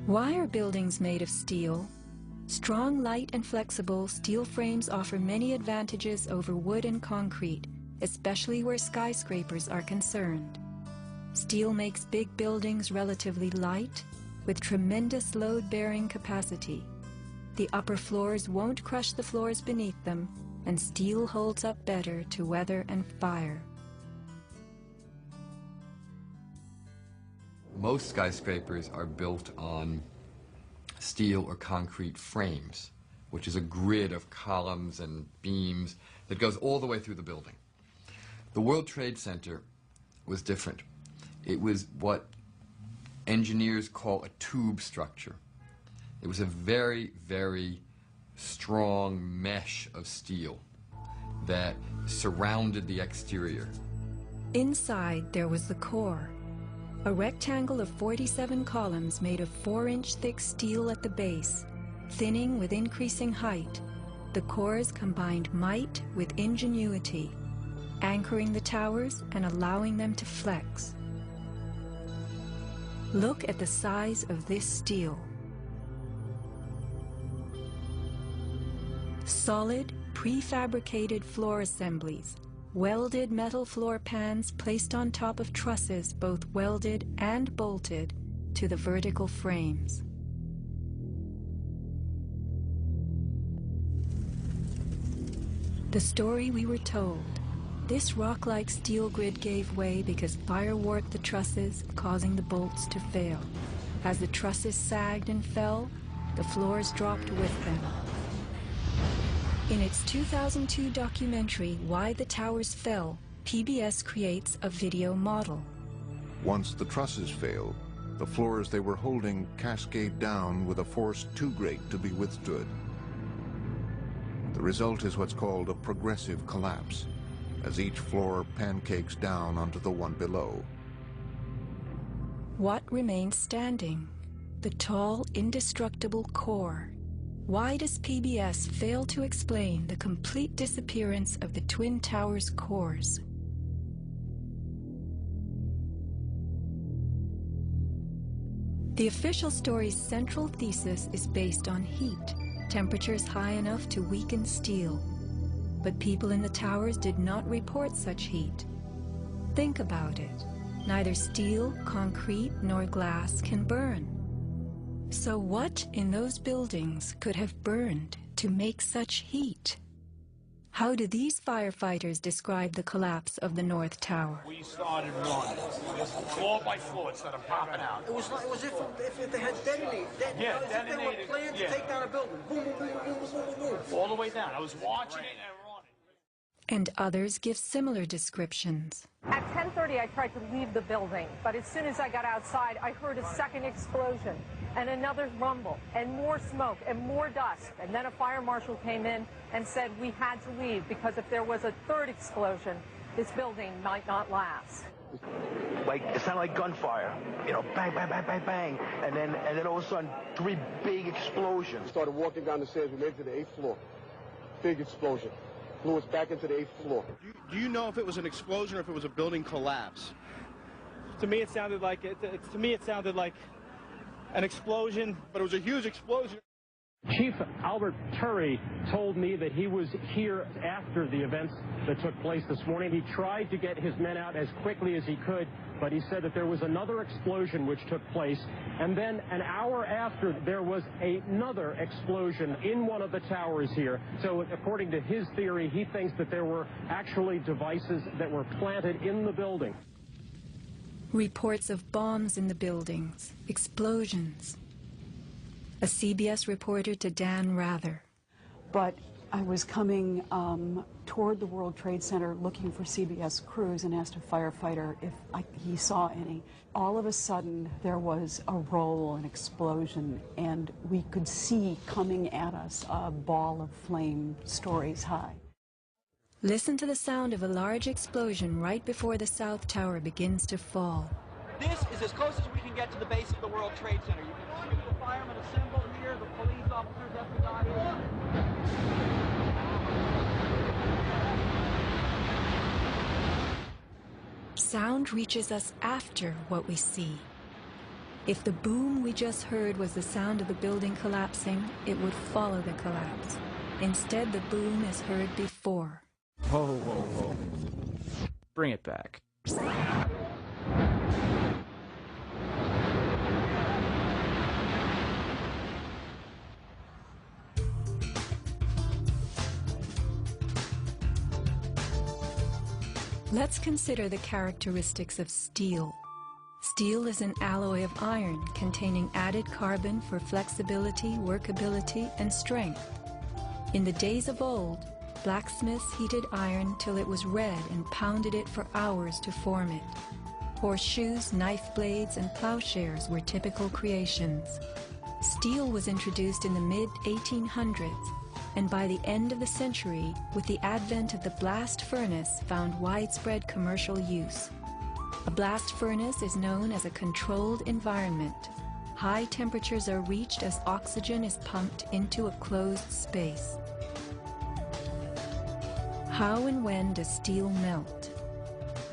Why are buildings made of steel? Strong, light, and flexible, steel frames offer many advantages over wood and concrete, especially where skyscrapers are concerned. Steel makes big buildings relatively light, with tremendous load-bearing capacity. The upper floors won't crush the floors beneath them, and steel holds up better to weather and fire. Most skyscrapers are built on steel or concrete frames, which is a grid of columns and beams that goes all the way through the building. The World Trade Center was different. It was what engineers call a tube structure. It was a very, very strong mesh of steel that surrounded the exterior. Inside there was the core, a rectangle of 47 columns made of 4-inch thick steel at the base, thinning with increasing height. The cores combined might with ingenuity, anchoring the towers and allowing them to flex. Look at the size of this steel. Solid, prefabricated floor assemblies, welded metal floor pans placed on top of trusses both welded and bolted to the vertical frames. The story we were told: this rock-like steel grid gave way because fire warped the trusses, causing the bolts to fail. As the trusses sagged and fell, the floors dropped with them. In its 2002 documentary, Why the Towers Fell, PBS creates a video model. Once the trusses fail, the floors they were holding cascade down with a force too great to be withstood. The result is what's called a progressive collapse, as each floor pancakes down onto the one below. What remains standing? The tall, indestructible core. Why does PBS fail to explain the complete disappearance of the Twin Towers cores? The official story's central thesis is based on heat, temperatures high enough to weaken steel. But people in the towers did not report such heat. Think about it. Neither steel, concrete, nor glass can burn. So what in those buildings could have burned to make such heat? How do these firefighters describe the collapse of the North Tower? We started running, floor by floor, instead of popping out. It was if they had detonated. Yeah, as detonated. If they were planned to take down a building. Boom, boom, boom, boom, boom, boom, boom. All the way down. I was watching it and running. And others give similar descriptions. At 10:30, I tried to leave the building, but as soon as I got outside, I heard a second explosion and another rumble and more smoke and more dust. And then a fire marshal came in and said we had to leave because if there was a third explosion, this building might not last. Like, it sounded like gunfire, you know, bang, bang, bang, bang, bang, and then all of a sudden, 3 big explosions. Started walking down the stairs. We made it to the 8th floor. Big explosion. Blew us back into the 8th floor. Do you know if it was an explosion or if it was a building collapse? To me, it sounded like an explosion, but it was a huge explosion. Chief Albert Turry told me that he was here after the events that took place this morning. He tried to get his men out as quickly as he could, but he said that there was another explosion which took place, and then an hour after there was another explosion in one of the towers here. So according to his theory, he thinks that there were actually devices that were planted in the building. Reports of bombs in the buildings, explosions. A CBS reporter to Dan Rather. But I was coming toward the World Trade Center looking for CBS crews and asked a firefighter if he saw any. All of a sudden, there was a roll, an explosion, and we could see coming at us a ball of flame stories high. Listen to the sound of a large explosion right before the South Tower begins to fall. This is as close as we can get to the base of the World Trade Center. You can see the firemen assembled here, the police officers, everybody. Sound reaches us after what we see. If the boom we just heard was the sound of the building collapsing, it would follow the collapse. Instead, the boom is heard before. Whoa, whoa, whoa. Bring it back. Let's consider the characteristics of steel. Steel is an alloy of iron containing added carbon for flexibility, workability, and strength. In the days of old, blacksmiths heated iron till it was red and pounded it for hours to form it. Horseshoes, knife blades, and plowshares were typical creations. Steel was introduced in the mid-1800s, and by the end of the century, with the advent of the blast furnace, found widespread commercial use. A blast furnace is known as a controlled environment. High temperatures are reached as oxygen is pumped into a closed space. How and when does steel melt?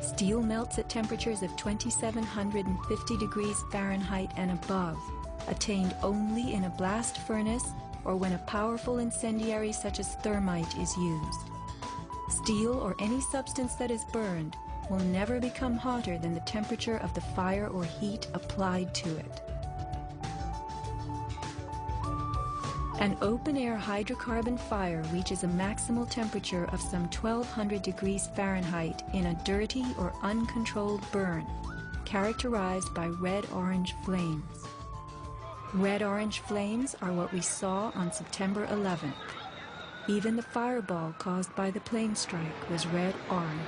Steel melts at temperatures of 2750 degrees Fahrenheit and above, attained only in a blast furnace or when a powerful incendiary such as thermite is used. Steel or any substance that is burned will never become hotter than the temperature of the fire or heat applied to it. An open-air hydrocarbon fire reaches a maximal temperature of some 1200 degrees Fahrenheit in a dirty or uncontrolled burn, characterized by red-orange flames. Red-orange flames are what we saw on September 11th. Even the fireball caused by the plane strike was red-orange.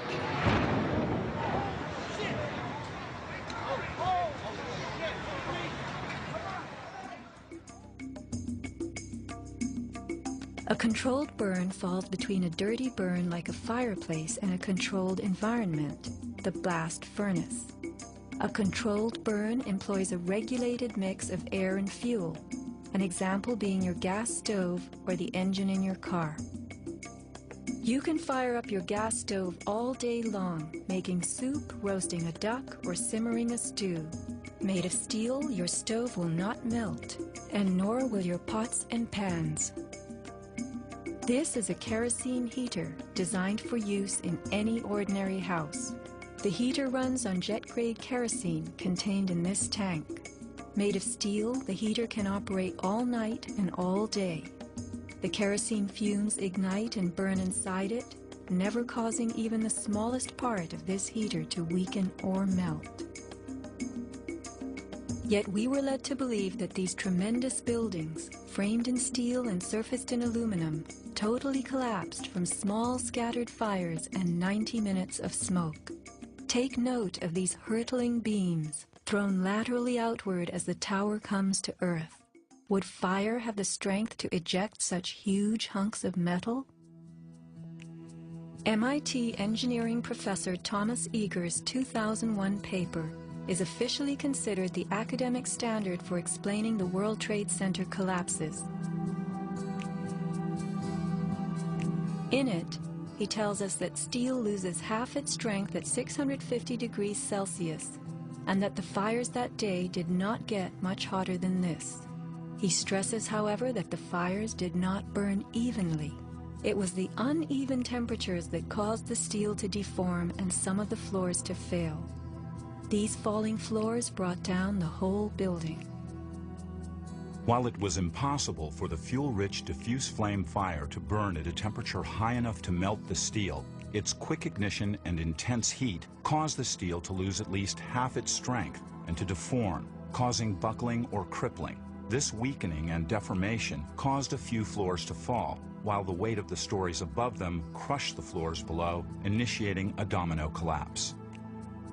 A controlled burn falls between a dirty burn like a fireplace and a controlled environment, the blast furnace. A controlled burn employs a regulated mix of air and fuel, an example being your gas stove or the engine in your car. You can fire up your gas stove all day long, making soup, roasting a duck, or simmering a stew. Made of steel, your stove will not melt, and nor will your pots and pans. This is a kerosene heater designed for use in any ordinary house. The heater runs on jet-grade kerosene contained in this tank. Made of steel, the heater can operate all night and all day. The kerosene fumes ignite and burn inside it, never causing even the smallest part of this heater to weaken or melt. Yet we were led to believe that these tremendous buildings, framed in steel and surfaced in aluminum, totally collapsed from small scattered fires and 90 minutes of smoke. Take note of these hurtling beams, thrown laterally outward as the tower comes to earth. Would fire have the strength to eject such huge hunks of metal? MIT engineering professor Thomas Eager's 2001 paper is officially considered the academic standard for explaining the World Trade Center collapses. In it, he tells us that steel loses half its strength at 650 degrees Celsius, and that the fires that day did not get much hotter than this. He stresses, however, that the fires did not burn evenly. It was the uneven temperatures that caused the steel to deform and some of the floors to fail. These falling floors brought down the whole building. While it was impossible for the fuel-rich diffuse flame fire to burn at a temperature high enough to melt the steel, its quick ignition and intense heat caused the steel to lose at least half its strength and to deform, causing buckling or crippling. This weakening and deformation caused a few floors to fall, while the weight of the stories above them crushed the floors below, initiating a domino collapse.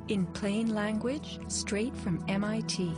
In plain language, straight from MIT,